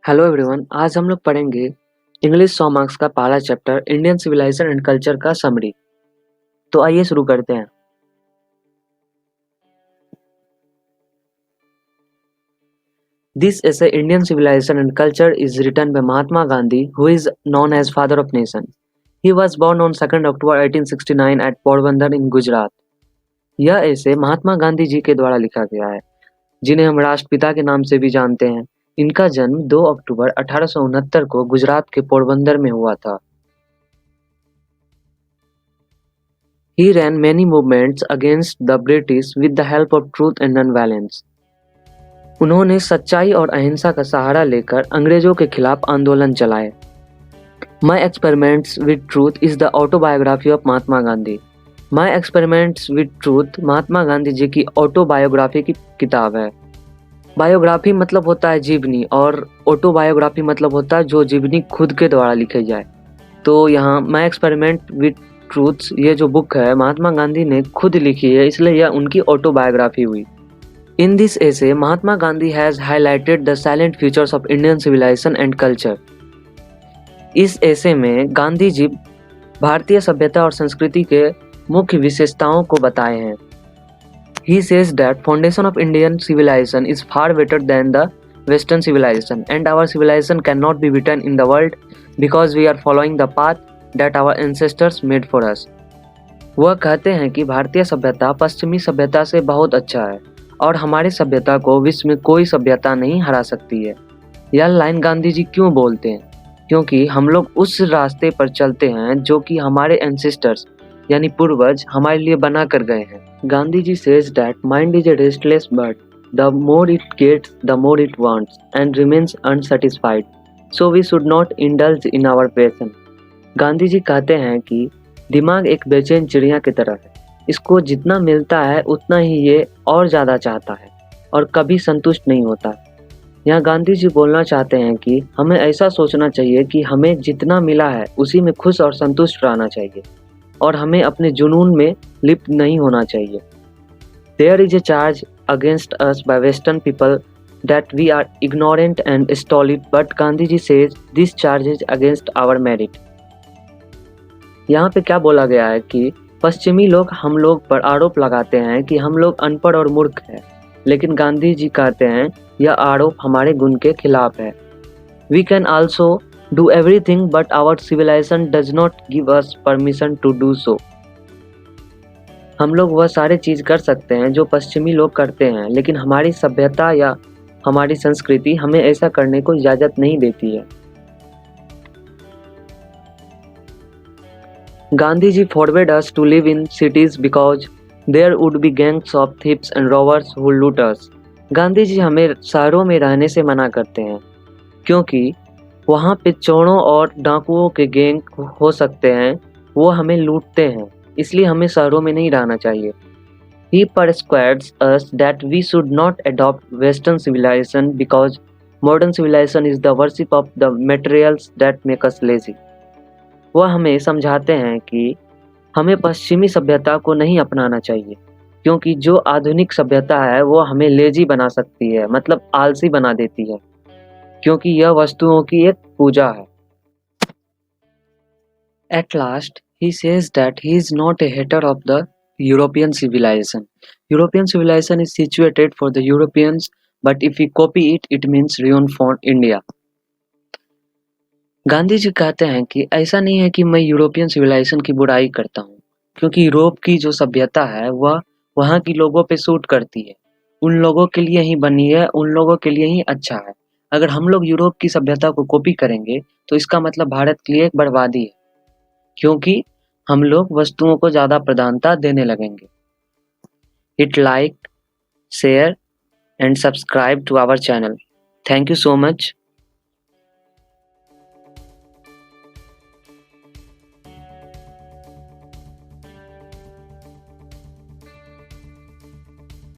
Hello everyone, आज हम लोग पढ़ेंगे इंग्लिश 100 मार्क्स का पहला chapter Indian civilization and culture का समरी। तो आइए शुरू करते हैं। This essay Indian civilization and culture is written by Mahatma Gandhi, who is known as father of nation. He was born on 2nd October 1869 at Porbandar in Gujarat. यह essay Mahatma Gandhi ji के द्वारा लिखा गया है, जिन्हें हम राष्ट्रपिता के नाम से भी जानते हैं। इनका जन्म 2 अक्टूबर 1869 को गुजरात के पोरबंदर में हुआ था। He ran many movements against the British with the help of truth and non-violence. उन्होंने सच्चाई और अहिंसा का सहारा लेकर अंग्रेजों के खिलाफ आंदोलन चलाए। My Experiments with Truth is the autobiography of Mahatma Gandhi. My Experiments with Truth Mahatma Gandhi ji की ऑटोबायोग्राफी की किताब है। बायोग्राफी मतलब होता है जीवनी और ऑटोबायोग्राफी मतलब होता है जो जीवनी खुद के द्वारा लिखी जाए। तो यहाँ माई एक्सपेरिमेंट विथ ट्रूथ्स ये जो बुक है महात्मा गांधी ने खुद लिखी है, इसलिए यह उनकी ऑटोबायोग्राफी हुई। In this essay Mahatma Gandhi has highlighted the salient features of Indian civilization and culture. इस एसे में गांधी जी भारतीय सभ्यता और संस्कृति के मुख्य विशेषताओं को बताए हैं। He says that foundation of Indian civilization is far better than the Western civilization, and our civilization cannot be beaten in the world because we are following the path that our ancestors made for us. वह कहते हैं कि भारतीय सभ्यता पश्चिमी सभ्यता से बहुत अच्छा है और हमारी सभ्यता को विश्व में कोई सभ्यता नहीं हरा सकती है। यह लाइन गांधी जी क्यों बोलते हैं? क्योंकि हम लोग उस रास्ते पर चलते हैं जो कि हमारे एंसेस्टर्स यानी पूर्वज हमारे लिए बना कर गए हैं। Gandhi ji says that mind is a restless bird. The more it gets, the more it wants and remains unsatisfied. So we should not indulge in our passion. Gandhi ji कहते हैं कि दिमाग एक बेचैन चिड़िया की तरह है। इसको जितना मिलता है उतना ही ये और ज़्यादा चाहता है और कभी संतुष्ट नहीं होता। यहाँ गांधी जी बोलना चाहते हैं कि हमें ऐसा सोचना चाहिए कि हमें जितना मिला है उसी में खुश और संतुष्ट रहना चाहिए और हमें अपने जुनून में लिप्त नहीं होना चाहिए। There is a charge against us by Western people that we are ignorant and stolid, but Gandhi ji says this charge is against our merit. यहाँ पे क्या बोला गया है कि पश्चिमी लोग हम लोग पर आरोप लगाते हैं कि हम लोग अनपढ़ और मूर्ख हैं, लेकिन गांधी जी कहते हैं यह आरोप हमारे गुण के खिलाफ है। We can also do everything, but our civilization does not give us permission to do so. हम लोग वह सारी चीज़ कर सकते हैं जो पश्चिमी लोग करते हैं, लेकिन हमारी सभ्यता या हमारी संस्कृति हमें ऐसा करने को इजाज़त नहीं देती है। Gandhi ji forbade us to live in cities because there would be gangs of thieves and robbers who loot us. Gandhi ji हमें शहरों में रहने से मना करते हैं क्योंकि वहाँ पे चोरों और डाकुओं के गैंग हो सकते हैं, वो हमें लूटते हैं, इसलिए हमें शहरों में नहीं रहना चाहिए। He persuades us that we should not adopt Western civilization because modern civilization is the worship of the materials that make us lazy. वह हमें समझाते हैं कि हमें पश्चिमी सभ्यता को नहीं अपनाना चाहिए क्योंकि जो आधुनिक सभ्यता है वो हमें लेजी बना सकती है, मतलब आलसी बना देती है, क्योंकि यह वस्तुओं की एक पूजा है। At last, he says that he is not a hater of the European civilization. European civilization is situated for the Europeans, but if we copy it, it means ruin for India. Gandhi ji कहते हैं कि ऐसा नहीं है कि मैं European civilisation की बुराई करता हूँ, क्योंकि यूरोप की जो सभ्यता है वह वहाँ की लोगों पे सूट करती है, उन लोगों के लिए ही बनी है, उन लोगों के लिए ही अच्छा है। अगर हम लोग यूरोप की सभ्यता को कॉपी करेंगे तो इसका मतलब भारत के लिए एक बर्बादी है, क्योंकि हम लोग वस्तुओं को ज़्यादा प्रधानता देने लगेंगे। Hit like, share and subscribe to our channel. Thank you so much.